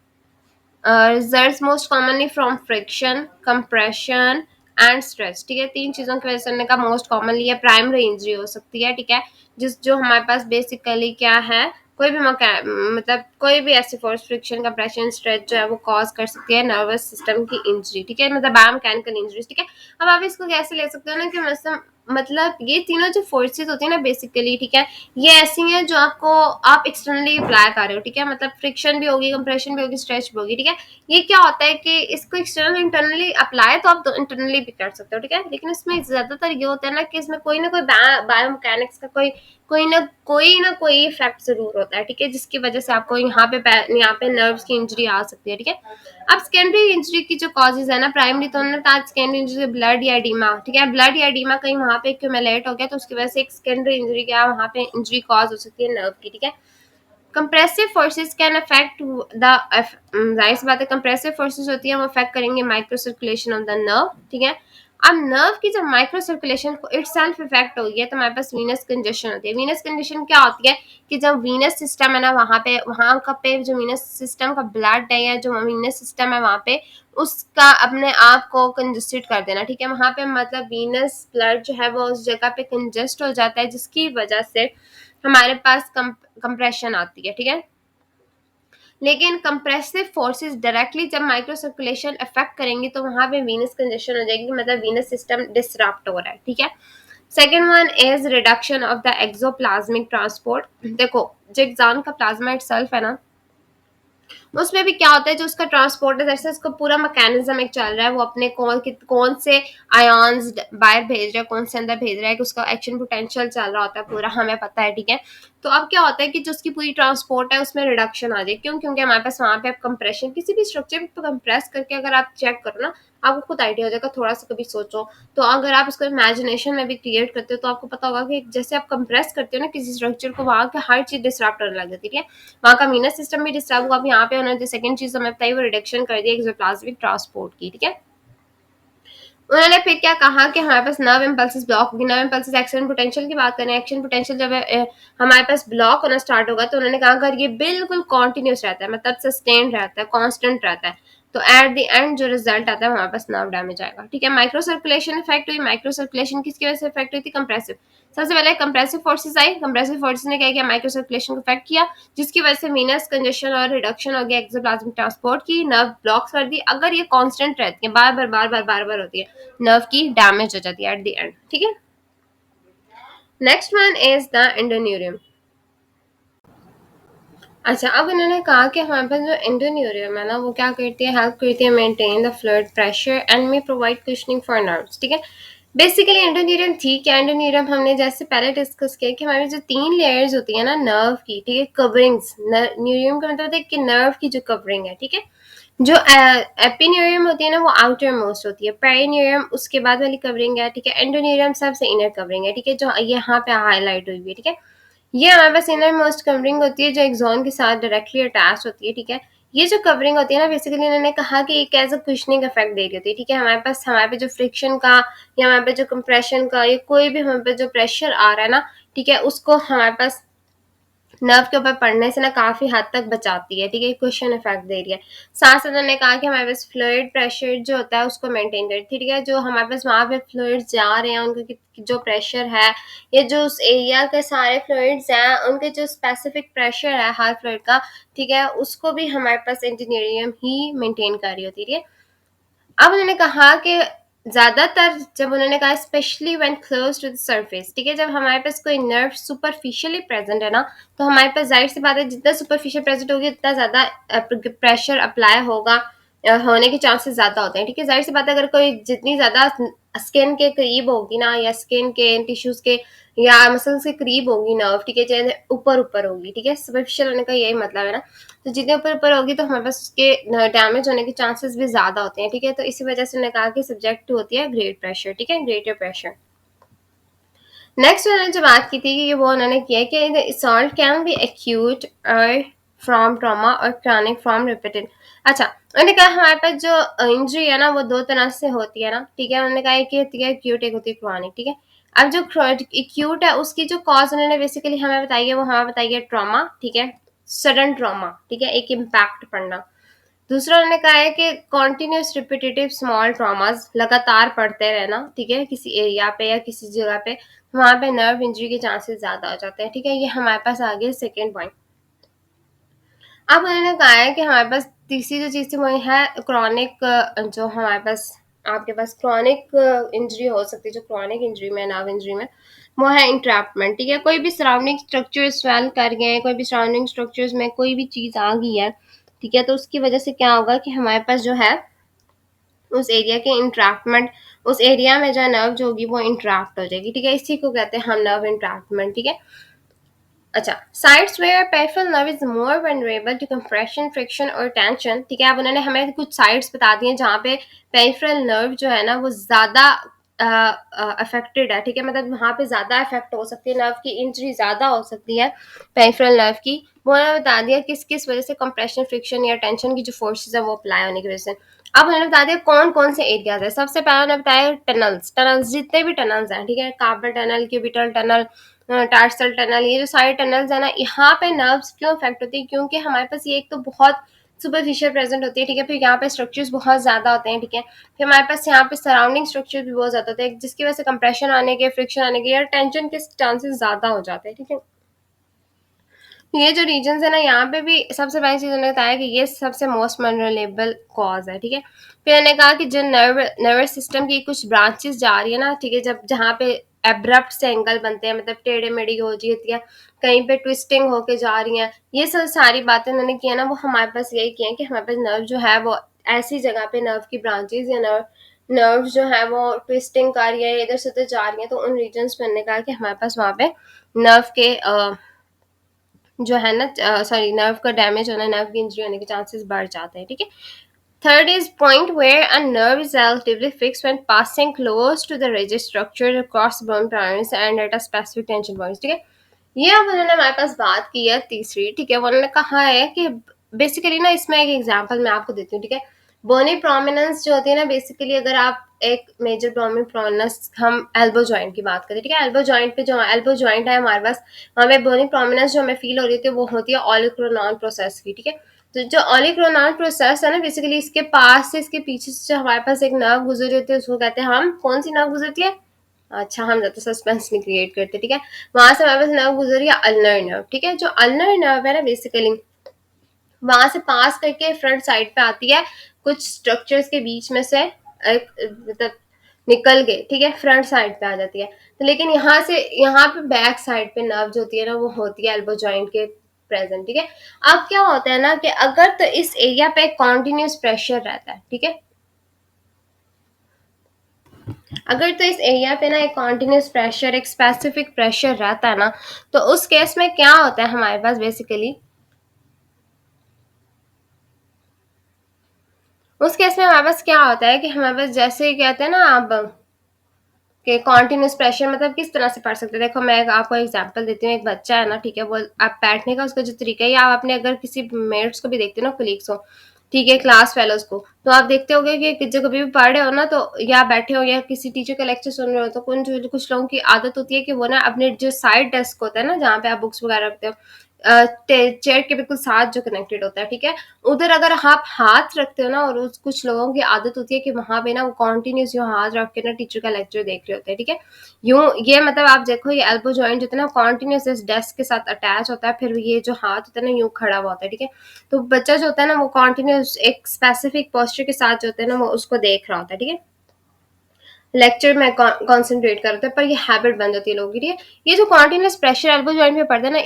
results most commonly from friction, compression and stress. ठीक है, तीन चीज़ों की वजह से हमने कहा मोस्ट कॉमनली है प्राइमरी इंजरी हो सकती है। ठीक है, जो हमारे पास बेसिकली क्या है, कोई भी मतलब कोई भी ऐसी फोर्स, फ्रिक्शन, कंप्रेशन, स्ट्रेच जो है वो कॉज कर सकती है नर्वस सिस्टम की इंजरी। ठीक है, मतलब बायोमैकेनिकल इंजरीज। ठीक है, अब आप इसको कैसे ले सकते हो ना कि मतलब ये तीनों जो फोर्सेस होती है ना बेसिकली, ठीक है, ये ऐसी हैं जो आपको आप एक्सटर्नली अप्लाई कर रहे हो। ठीक है, मतलब फ्रिक्शन भी होगी, कंप्रेशन भी होगी, स्ट्रेच भी होगी। ठीक है, ये क्या होता है कि इसको एक्सटर्नल इंटरनली अप्लाई तो आप इंटरनली भी कर सकते हो। ठीक है, लेकिन इसमें ज्यादातर ये होता है ना कि इसमें कोई ना कोई बायोमैकेनिक्स का कोई इफेक्ट जरूर होता है। ठीक है, जिसकी वजह से आपको यहाँ पे नर्व्स की इंजरी आ सकती है। ठीक है, अब सेकेंडरी इंजरी की जो कॉजेज है ना, प्राइमरी तो हमने कहा सेकेंडरी इंजरी ब्लड या एडीमा। ठीक है, ब्लड या एडीमा कहीं वहां पे एक्यूमुलेट हो गया तो उसकी वजह से एक सेकेंडरी इंजरी क्या वहां पे इंजरी कॉज हो सकती है नर्व की। ठीक है, compressive forces can affect the, जाहिर सी बात है कंप्रेसिव फोर्सेस होती है वो अफेक्ट करेंगे micro circulation of the nerve. ठीक है, अब नर्व की जब माइक्रो सर्कुलेशन को इट सेल्फ इफेक्ट होगी है तो हमारे पास वीनस कंजेशन होती है। वीनस कंजेशन क्या होती है कि जब वीनस सिस्टम है ना वहाँ का पे जो वीनस सिस्टम का ब्लड है या जो वीनस सिस्टम है वहाँ पे उसका अपने आप को कंजेस्टेड कर देना। ठीक है, वहाँ पे मतलब वीनस ब्लड जो है वो उस जगह पे कंजेस्ट हो जाता है जिसकी वजह से हमारे पास कंप्रेशन आती है। ठीक है, लेकिन कंप्रेसिव फोर्सेस डायरेक्टली जब माइक्रो सर्कुलेशन अफेक्ट करेंगे तो वहां पे वीनस कंजेशन हो जाएगी, मतलब वीनस सिस्टम डिसरप्ट हो रहा है। ठीक है, second one is reduction of the axoplasmic transport. देखो जो एक्सॉन का प्लाज्मा इटसेल्फ है ना उसमें भी क्या होता है जो उसका ट्रांसपोर्ट है, जैसे उसका पूरा मैकेनिज्म एक चल रहा है, वो अपने कौन से आयॉन्स बाहर भेज रहा है, कौन से अंदर भेज रहा है, कि उसका एक्शन पोटेंशियल चल रहा होता है पूरा, हमें पता है। ठीक है, तो अब क्या होता है कि जो उसकी पूरी ट्रांसपोर्ट है उसमें रिडक्शन आ जाए। क्यों? क्योंकि हमारे पास वहाँ पे आप कंप्रेशन किसी भी स्ट्रक्चर पर कंप्रेस करके अगर आप चेक करो ना आपको खुद आइडिया हो जाएगा। थोड़ा सा कभी सोचो तो अगर आप इसको इमेजिनेशन में भी क्रिएट करते हो तो आपको पता होगा कि जैसे आप कंप्रेस करते हो ना किसी स्ट्रक्चर को, वहाँ के हर चीज डिस्टर्ब करने लग जाती है। वहाँ का वीनस सिस्टम भी डिस्टर्ब हुआ। अब यहाँ पे उन्होंने जो सेकंड चीज हमें बताई वो रिडक्शन कर दिया एक्सोप्लाज्मिक ट्रांसपोर्ट की। ठीक है, उन्होंने फिर क्या कहा कि हमारे पास नर्व इम्पल्सेस ब्लॉक होगी। नर्व इम्पल्सेस एक्शन पोटेंशियल की बात करें, एक्शन पोटेंशियल जब हमारे पास ब्लॉक होना स्टार्ट होगा तो उन्होंने कहा अगर ये बिल्कुल कॉन्टिन्यूस रहता है, मतलब सस्टेन रहता है, कांस्टेंट रहता है, तो एट द एंड जो रिजल्ट आता है हमारे पास नर्व डैमेज आएगा। ठीक है, माइक्रो सर्कुलेशन इफेक्ट हुई। माइक्रो सर्कुलेशन किसकी वजह से इफेक्ट हुई थी? कंप्रेसिव। सबसे पहले कंप्रेसिव फोर्सेस आई। कंप्रेसिव फोर्सेस ने क्या किया? माइक्रो सर्कुलेशन को इफेक्ट किया, जिसकी वजह से वीनस कंजेशन और रिडक्शन हो गया एक्सोप्लाज्मिक ट्रांसपोर्ट की, नर्व ब्लॉक्स कर दी। अगर ये कांस्टेंट रहती है, बार बार होती है, नर्व की डैमेज हो जाती है एट द एंड। ठीक है, next one is the endoneurium. अच्छा, अब इन्होंने कहा कि हमारे पास जो एंडोन्यूरियम है ना वो क्या करती है? हेल्प करती है maintain the fluid pressure and may provide cushioning for nerves. ठीक है, बेसिकली एंडोन्यूरियम थी क्या? एंडोन्यूरियम हमने जैसे पहले डिस्कस किया कि हमारी जो तीन लेयर्स होती है ना नर्व की, ठीक है, कवरिंग्स, न्यूरियम का मतलब है कि नर्व की जो कवरिंग है। ठीक है, जो एपिन्यूरियम होती है ना वो आउटर मोस्ट होती है, पेरिन्यूरियम उसके बाद वाली कवरिंग है। ठीक है, एंडोन्यूरियम सबसे इनर कवरिंग है। ठीक है, जो यहाँ पे हाईलाइट हुई है। ठीक है, ये हमारे पास इनर मोस्ट कवरिंग होती है जो एक्सॉन के साथ डायरेक्टली अटैच होती है। ठीक है, ये जो कवरिंग होती है ना बेसिकली इन्होंने कहा कि एक एज अ कुशनिंग इफेक्ट दे रही होती है। ठीक है, हमारे पे जो फ्रिक्शन का या हमारे पे जो कंप्रेशन का या कोई भी हमारे पे जो प्रेशर आ रहा है ना, ठीक है, उसको हमारे पास नर्व के ऊपर पड़ने से ना काफी हद तक बचाती है। ठीक है, क्वेश्चन इफेक्ट दे रही है। साथ साथ उन्होंने कहा कि हमारे पास फ्लूइड प्रेशर जो होता है उसको मेंटेन करती है। ठीक है, जो हमारे पास वहां पे फ्लूइड्स जा रहे हैं उनका जो प्रेशर है या जो उस एरिया के सारे फ्लूइड्स हैं उनके जो स्पेसिफिक प्रेशर है हर फ्लूइड का, ठीक है, उसको भी हमारे पास इंजीनियरियम ही मेंटेन कर रही होती है। अब उन्होंने कहा कि ज्यादातर जब उन्होंने कहा specially when close to the surface, ठीक है, जब हमारे पास कोई नर्व सुपरफिशियली प्रेजेंट है ना तो हमारे पास जाहिर सी बात है जितना सुपरफिशियल प्रेजेंट होगी उतना ज्यादा प्रेशर अप्लाई होगा, होने के चांसेस ज्यादा होते हैं। ठीक है, जाहिर सी बात है अगर कोई जितनी ज्यादा स्किन के करीब होगी ना या स्किन के टिश्यूज के या मसल्स के करीब होगी नर्व, ठीक है, चाहे ऊपर ऊपर होगी, ठीक है, सुपरफिशियल होने का यही मतलब है ना, तो जितने ऊपर ऊपर होगी तो हमारे पास उसके डैमेज होने के चांसेस भी ज्यादा होते हैं। ठीक है, तो इसी वजह से उन्होंने कहा कि सब्जेक्ट होती है ग्रेट प्रेशर। ठीक है, ग्रेटर प्रेशर। नेक्स्ट उन्होंने जो बात की थी कि वो उन्होंने किया कि सॉल्ट कैन बी एक्यूट और फ्रॉम ट्रॉमा और क्रॉनिक फ्रॉम रिपीटेड। अच्छा, उन्होंने कहा हमारे पास जो इंजरी है ना वो दो तरह से होती है ना। ठीक है, उन्होंने कहा एक होती है एक्यूट, एक होती है क्रॉनिक। ठीक है, अब जो एक्यूट है उसकी जो कॉज उन्होंने बेसिकली हमें बताई है वो हमें बताई है ट्रॉमा। ठीक है, सडन ट्रॉमा, ठीक है, एक इम्पैक्ट पड़ना। दूसरा उन्होंने कहा है कि कॉन्टिन्यूस रिपीटेटिव स्मॉल ट्रॉमास, लगातार पढ़ते रहना, ठीक है, किसी एरिया पे या किसी जगह पे, वहां पे नर्व इंजरी के चांसेस ज्यादा हो जाते हैं, ठीक है। ये हमारे पास आ गया सेकेंड पॉइंट। अब उन्होंने कहा है कि हमारे पास तीसरी जो चीज़ थी वो है क्रॉनिक, जो हमारे पास आपके पास क्रॉनिक इंजरी हो सकती है, जो क्रॉनिक इंजरी में, नर्व इंजरी में, वो है इंट्रैपमेंट, ठीक है। कोई भी सराउंडिंग स्ट्रक्चर स्वेल कर गए, कोई भी सराउंडिंग स्ट्रक्चर्स में कोई भी चीज़ आ गई है, ठीक है, तो उसकी वजह से क्या होगा कि हमारे पास जो है उस एरिया के इंट्रैक्टमेंट, उस एरिया में जो नर्व जो होगी वो इंट्रैक्ट हो जाएगी, ठीक है। इसी को कहते हैं हम नर्व इंट्रैक्टमेंट, ठीक है। अच्छा, sites where peripheral nerve is more vulnerable to compression, friction और टेंशन, ठीक है। अब उन्होंने हमें कुछ साइट्स बता दी हैं जहाँ पे पेरिफेरल नर्व जो है ना वो ज़्यादा अफेक्टेड है, ठीक है, मतलब वहाँ पे ज़्यादा इफेक्ट हो सकती है, नर्व की इंजरी ज़्यादा हो सकती है पेरिफेरल नर्व की। वो उन्होंने बता दिया किस किस वजह से कंप्रेशन, फ्रिक्शन या टेंशन की जो फोर्सेज है वो अप्लाई होने की वजह से। अब उन्होंने बता दिया कौन कौन से एरियाज है। सबसे पहले उन्होंने बताया टनल्स, टनल्स जितने भी टनल्स हैं, ठीक है, carpal tunnel, cubital tunnel, tarsal tunnel, ये जो सारे टनल्स है ना, यहाँ पे नर्व्स क्यों अफेक्ट होती है, क्योंकि हमारे पास ये एक तो बहुत सुपरफिशियल प्रेजेंट होती है, ठीक है, फिर यहाँ पे स्ट्रक्चर्स बहुत ज्यादा होते हैं, ठीक है, फिर हमारे पास यहाँ पे सराउंडिंग स्ट्रक्चर भी बहुत ज्यादा होते हैं, जिसकी वजह से कंप्रेशन आने के, फ्रिक्शन आने के या टेंशन के चांसेस ज्यादा हो जाते हैं, ठीक है। ये जो रीजन है ना, यहाँ पे भी सबसे पहली चीज उन्होंने बताया कि ये सबसे मोस्ट वल्नरेबल कॉज है, ठीक है। फिर उन्होंने कहा कि जो नर्वस सिस्टम की कुछ ब्रांचेस जा रही है ना, ठीक है, जब जहाँ पे एब्रप्ट से एंगल बनते हैं, मतलब टेढ़े मेढ़ी हो जाती है, कहीं पे ट्विस्टिंग होके जा रही हैं, ये सब सारी बातें उन्होंने की है ना, वो हमारे पास यही की है कि हमारे पास नर्व जो है वो ऐसी जगह पे नर्व की ब्रांचेस या नर्व जो है वो ट्विस्टिंग कर रही है, इधर से उधर जा रही है, तो उन रीजन पे उन्होंने कहा कि हमारे पास वहाँ पे नर्व के जो है ना, सॉरी, नर्व का डैमेज होना, नर्व की इंजरी होने के चांसेस बढ़ जाते हैं, ठीक है। Third is point where a nerve is relatively fixed when passing close to the rigid structure across bone parents and at a specific tension point, ठीक है। ये अब उन्होंने हमारे पास बात की है तीसरी, ठीक है, वो उन्होंने कहा है कि बेसिकली ना, इसमें एक एग्जांपल मैं आपको देती हूँ, ठीक है। बोनी प्रोमिनेंस जो होती है ना, बेसिकली अगर आप एक मेजर बोनी प्रोमिनेंस, हम एल्बो जॉइंट की बात करें, ठीक है, एल्बो जॉइंट पे जो एल्बो जॉइंट है हमारे पास, हमें बोनी प्रोमिनेंस जो हमें फील हो रही है वो होती है ऑलिक्रोनॉन प्रोसेस की, ठीक है। तो जो ऑलिक्रोनॉन प्रोसेस है ना, बेसिकली इसके पास से, इसके पीछे से जो हमारे पास एक नर्व गुजरी होती है उसको कहते हैं हम, कौन सी नर्व गुजरती है, अच्छा, हम ज्यादा सस्पेंस नहीं क्रिएट करते, ठीक है। वहां से हमारे पास नर्व गुजरी है अल्नर नर्व, ठीक है। जो अल्नर नर्व है ना, बेसिकली वहां से पास करके फ्रंट साइड पे आती है, कुछ स्ट्रक्चर्स के बीच में से एक, मतलब निकल के, ठीक है, फ्रंट साइड पे आ जाती है। तो लेकिन यहाँ से यहाँ पे बैक साइड पे नर्व जो होती है ना वो होती है एल्बो जॉइंट के प्रेजेंट, ठीक है। अब क्या होता है ना कि अगर तो इस एरिया पे कॉन्टिन्यूस प्रेशर रहता है, ठीक है, अगर तो इस एरिया पे ना एक कॉन्टिन्यूस प्रेशर, एक स्पेसिफिक प्रेशर रहता है ना, तो उस केस में क्या होता है हमारे पास, बेसिकली उस केस में हमारे पास क्या होता है कि हमारे पास, जैसे कहते हैं ना आप कि कॉन्टिन्यूस प्रेशर मतलब किस तरह से पढ़ सकते हैं। देखो मैं आपको एग्जांपल देती हूँ, एक बच्चा है ना, ठीक है, वो आप बैठने का उसका जो तरीका है, या आप अपने अगर किसी मेट्स को भी देखते हो ना, कोलीग्स को, ठीक है, क्लास फेलोज को, तो आप देखते होगे कि जब कभी भी पढ़ रहे हो ना, तो या बैठे हो या किसी टीचर का लेक्चर सुन रहे हो, तो कुछ लोगों की आदत होती है कि वो ना अपने जो साइड डेस्क होता है ना, जहाँ पे आप बुक्स वगैरह रखते हो, चेयर के बिल्कुल साथ जो कनेक्टेड होता है, ठीक है, उधर अगर आप हाथ रखते हो ना, और कुछ लोगों की आदत होती है कि वहां पे ना वो कॉन्टिन्यूस यूं हाथ रख के ना टीचर का लेक्चर देख रहे होते हैं, ठीक है, यूं, ये मतलब आप देखो ये एल्बो जॉइंट जो होता है ना कॉन्टिन्यूस इस डेस्क के साथ अटैच होता है, फिर ये जो हाथ होता है ना यूं खड़ा हुआ होता है, ठीक है। तो बच्चा जो होता है ना वो कॉन्टिन्यूस एक स्पेसिफिक पोस्चर के साथ जो होता है ना वो उसको देख रहा होता है, ठीक है, लेक्चर में कॉन्सेंट्रेट करते हैं, पर ये हैबिट बन जाती है लोगों की, ठीक है। ये जो कॉन्टिन्यूस प्रेशर एल्बो जॉइंट में पड़ता है ना,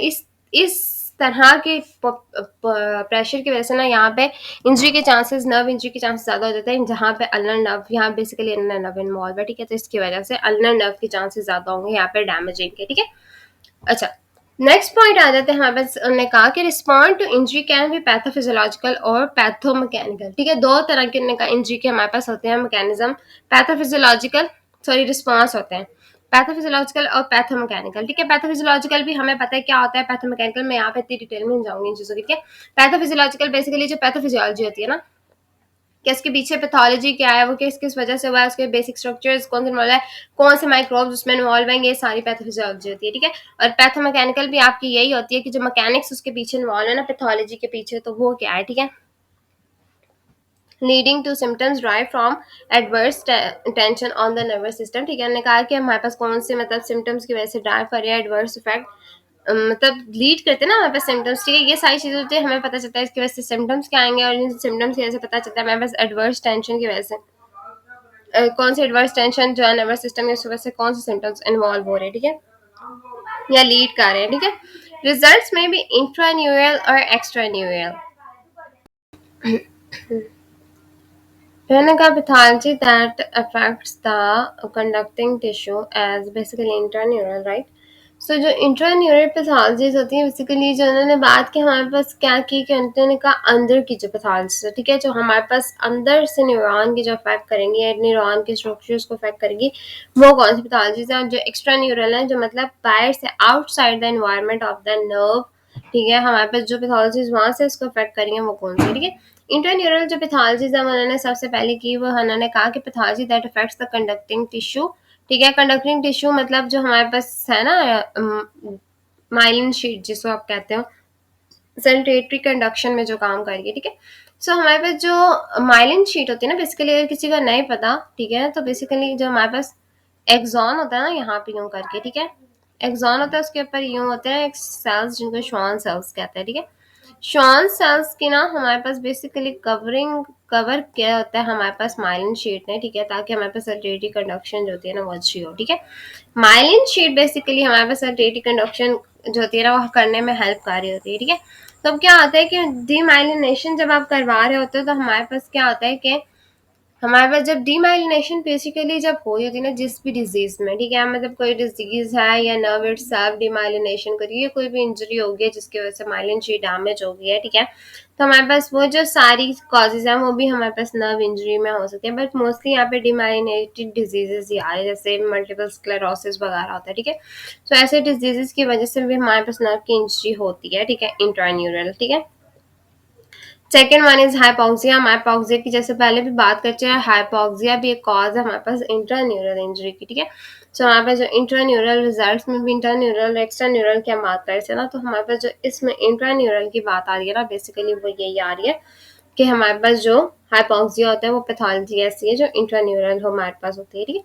इस तरह के प्रेशर की वजह से ना यहाँ पे इंजरी के चांसेस, नर्व इंजरी के चांसेस ज्यादा हो जाते हैं, जहाँ पे अल्नर नर्व, यहाँ बेसिकली अल्नर नर्व इन्वॉल्व है, ठीक है, तो इसकी वजह से अल्नर नर्व के चांसेस ज्यादा होंगे यहाँ पे डैमेजिंग के, ठीक है। अच्छा, नेक्स्ट पॉइंट आ जाते हैं हमारे पास, उन्होंने कहा कि respond to injury can be pathophysiological और पैथोमैकेनिकल, ठीक है, दो तरह के उन्होंने कहा इंजरी के हमारे पास होते हैं मैकेनिज्म, पैथोफिजियोलॉजिकल, सॉरी, रिस्पॉन्स होते हैं, पैथोफिजियोलॉजिकल और पैथोमैकेनिकल, ठीक है। पैथोफिजियोलॉजिकल भी हमें पता है क्या होता है, पैथोमैकेनिकल मैं यहाँ पे इतनी डिटेल में नहीं जाऊंगी इन चीजों की, ठीक है। पैथोफिजियोलॉजिकल बेसिकली जो पैथोफिजियोलॉजी होती है ना, कि उसके पीछे पैथोलॉजी क्या है, वो किस किस वजह से हुआ है, उसके बेसिक स्ट्रक्चर्स कौन से इन्वॉल्व है, कौन से माइक्रोब्स उसमें इन्वॉल्व हैं, ये सारी पैथोफिजियोलॉजी होती है, ठीक है। और पैथोमैकेनिकल भी आपकी यही होती है कि जो मैकेनिक्स उसके पीछे इन्वॉल्व है ना पैथोलॉजी के पीछे, तो वो क्या है, ठीक है। Leading to symptoms drive from adverse tension on the nervous system. ठीक है, हमने कहा कि हमारे पास कौन से मतलब सिम्टम्स की वजह से ड्राइव कर रहे हैं एडवर्स इफेक्ट, मतलब लीड करते हैं ना हमारे पास सिम्टम्स। ठीक है, ये सारी चीज़ें होती है, हमें पता चलता है इसकी वजह से सिम्टम्स क्या आएंगे, और इन सिम्टम्स की वजह से पता चलता है हमारे पास एडवर्स टेंशन की वजह से कौन सी एडवर्स टेंशन जो है नर्वस सिस्टम में, उस वजह से कौन से सिम्टम्स इन्वॉल्व हो रहे हैं। ठीक है, या लीड कर रहे हैं। ठीक है, रिजल्ट्स में भी इंट्रान्यूरल और एक्स्ट्रान्यूरल। Tunica pathology that affects the conducting tissue as basically intraneural, right? So जो इंट्रान्यूरल पैथोलॉजीज होती हैं बेसिकली, जो उन्होंने बात की हमारे पास क्या की कि उन्होंने कहा अंदर की जो पैथोलॉजीज है, ठीक है, जो हमारे पास अंदर से न्यूरॉन की जो अफेक्ट करेंगी या न्यूरॉन के स्ट्रक्चर्स को अफेक्ट करेगी, वो कौन सी पैथोलॉजीज है। और जो एक्स्ट्रा न्यूरल है, जो मतलब बाहर से outside the environment of the nerve, ठीक है, हमारे पास जो पैथोलॉजीज वहाँ से इसको अफेक्ट करेंगे वो कौन सी। ठीक है, इंटरन्यूरल जो पैथोलॉजीज है उन्होंने सबसे पहले की, वो उन्होंने कहा कि pathology that affects the conducting tissue. ठीक है, कंडक्टिंग टिश्यू मतलब जो हमारे पास है ना माइलिन शीट जिसको आप कहते हो, सेंट्रेटरी कंडक्शन में जो काम करेगी। ठीक है, सो हमारे पास जो माइलिन शीट होती है ना, बेसिकली अगर किसी का नहीं पता, ठीक है, तो बेसिकली जो हमारे पास एक्सॉन होता है ना, यहाँ पे यूं करके, ठीक है, एक्सॉन होता है, उसके ऊपर यूं होते हैं सेल्स जिनको श्वान सेल्स कहते हैं। ठीक है, श्वान सेल्स की ना हमारे पास बेसिकली कवर क्या होता है हमारे पास माइलिन शीट ने। ठीक है, ताकि हमारे पास सर्कुलेटरी कंडक्शन जो होती है ना वो अच्छी हो। ठीक है, माइलिन शीट बेसिकली हमारे पास सर्कुलेटरी कंडक्शन जो होती है ना वो करने में हेल्प कर रही होती है। ठीक है, तो अब क्या होता है कि डीमाइलिनेशन जब आप करवा रहे होते हो तो हमारे पास क्या होता है कि हमारे पास जब डीमाइलिनेशन बेसिकली जब हो होती है ना जिस भी डिजीज में, ठीक है, मतलब कोई डिजीज है या नर्व इटसेल्फ डीमाइलिनेशन करिए, कोई भी इंजरी हो गई जिसकी वजह से माइलिन शीट डैमेज हो गई है। ठीक है, तो हमारे पास वो जो सारी कॉजेज हैं वो भी हमारे पास नर्व इंजरी में हो सकती है, बट मोस्टली यहाँ पे डीमाइलिनेटेड डिजीजेस ही आ रहे हैं, जैसे मल्टीपल स्क्लेरोसिस वगैरह होता है। ठीक है, तो ऐसे डिजीजेस की वजह से भी हमारे पास नर्व की इंजरी होती है। ठीक है, इंट्रान्यूरल। ठीक है, second one is hypoxia. Hypoxia की जैसे पहले भी बात करते हैं, हाइपोक्सिया भी एक कॉज है हमारे पास इंट्रान्यूरल इंजरी की। ठीक है, सो हमारे पास जो इंट्रान्यूरल रिजल्ट्स में भी इंट्रान्यूरल एक्स्ट्रा न्यूरल की हम बात करते हैं ना, तो हमारे पास जो इसमें इंट्रान्यूरल की बात आ रही है ना, बेसिकली वो यही आ रही है कि हमारे पास जो हाइपोक्सिया होता है वो पैथोलॉजी ऐसी है जो इंट्रान्यूरल हमारे पास होती है। ठीक है,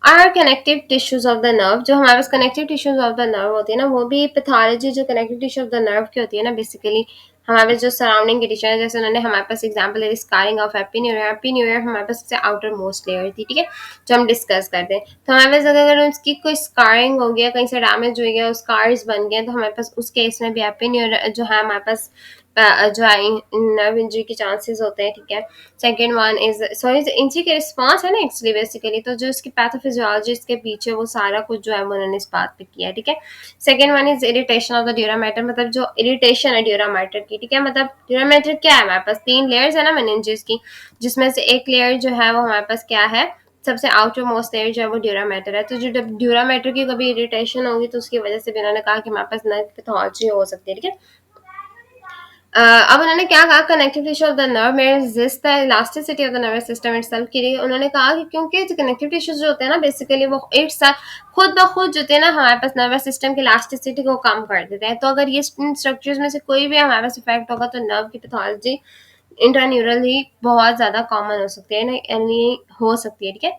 और connective tissues of the nerve, जो हमारे पास connective tissues of the nerve होती है ना, वो भी पैथोलॉजी जो connective tissue of the nerve की होती है ना, बेसिकली हमारे पास जो सराउंडिंग की टिश्यू है, जैसे उन्होंने हमारे पास एग्जांपल है स्कारिंग ऑफ एपिन्यूरिया। एपिन्यूरिया हमारे पास सबसे आउटर मोस्ट लेयर थी। ठीक है, जो हम डिस्कस करते हैं, तो हमारे पास अगर उसकी कोई स्कारिंग हो गया, कहीं से डैमेज हो गया, स्कार्स बन गए, तो हमारे पास उस केस में भी एपिन्यूरिया जो है हमारे पास जो है नर्व इंजरी के चांसेस होते हैं। ठीक है, second one is sorry injury के रिस्पॉन्स है ना एक्चुअली बेसिकली, तो जो इसकी पैथोफिजियोलॉजी इसके पीछे वो सारा कुछ जो है वो उन्होंने इस बात पे किया है। ठीक है, second one is irritation of the dura mater, मतलब जो इरिटेशन है ड्यूरा मैटर की। ठीक है, मतलब ड्यूरा मैटर क्या है, हमारे पास 3 लेयर्स है ना मेनिंजेस की, जिसमें से एक लेयर जो है वो हमारे पास क्या है, सबसे आउटर मोस्ट लेयर जो है वो ड्यूरा मैटर है। तो जो ड्यूरा मैटर की कभी इरिटेशन होगी तो उसकी वजह से भी उन्होंने कहा कि हमारे पास नर्व पैथोलॉजी हो सकती है। ठीक है, अब उन्होंने क्या कहा, connective tissue of the nerve में resist the elasticity of the nervous system itself के लिए उन्होंने कहा कि क्योंकि जो कनेक्टिव टिश्यूज जो होते हैं ना बेसिकली वो खुद ब खुद जो होते हैं ना हमारे पास नर्वस सिस्टम की इलास्टिसिटी को कम कर देते हैं। तो अगर ये स्ट्रक्चर्स में से कोई भी हमारे पास इफेक्ट होगा तो नर्व की पैथोलॉजी इंट्रान्यूरल ही बहुत ज्यादा कॉमन हो सकती है ना, यानी हो सकती है। ठीक है,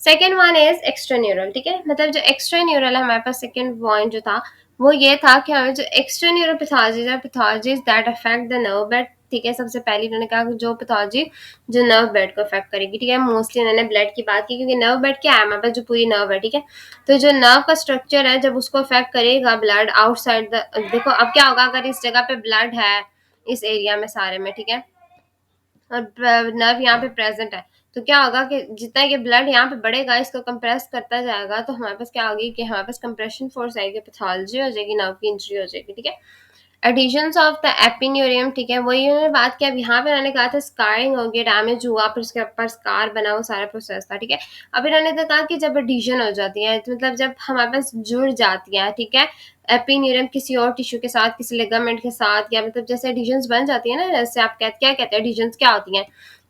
सेकेंड वन इज एक्स्ट्रान्यूरल। ठीक है, मतलब जो एक्स्ट्रान्यूरल है हमारे पास सेकेंड पॉइंट जो था वो ये था कि हमें जो एक्सट्रान्यूरल पैथोलॉजीज है, pathologies that affect the nerve bed. ठीक है, सबसे पहले उन्होंने कहा कि जो पैथोलॉजी जो नर्व बेड को अफेक्ट करेगी। ठीक है, मोस्टली उन्होंने ब्लड की बात की, क्योंकि नर्व बेड क्या है हमारे पास जो पूरी नर्व है। ठीक है, तो जो नर्व का स्ट्रक्चर है जब उसको अफेक्ट करेगा ब्लड आउटसाइड द, देखो अब क्या होगा अगर इस जगह पे ब्लड है इस एरिया में सारे में, ठीक है, और नर्व यहाँ पे प्रेजेंट है, तो क्या होगा कि जितना ये ब्लड यहाँ पे बढ़ेगा इसको कंप्रेस करता जाएगा, तो हमारे पास क्या होगी कि हमारे पास कंप्रेशन फोर्स आएगी, पैथोलॉजी हो जाएगी, नर्व की इंजरी हो जाएगी। ठीक है, एडिशंस ऑफ द एपिन्यूरियम। ठीक है, वही उन्होंने बात किया, अब यहाँ पे उन्होंने कहा था स्कारिंग हो गया, डैमेज हुआ, फिर उसके ऊपर स्कार बना, वो सारा प्रोसेस था। ठीक है, अब इन्होंने तो कहा कि जब एडिशन हो जाती है, तो मतलब जब हमारे पास जुड़ जाती है, ठीक है, एपिन्यूरियम किसी और टिश्यू के साथ, किसी लिगामेंट के साथ, या मतलब जैसे एडिशंस बन जाती है ना, जैसे आप क्या कहते हैं एडिशंस क्या होती हैं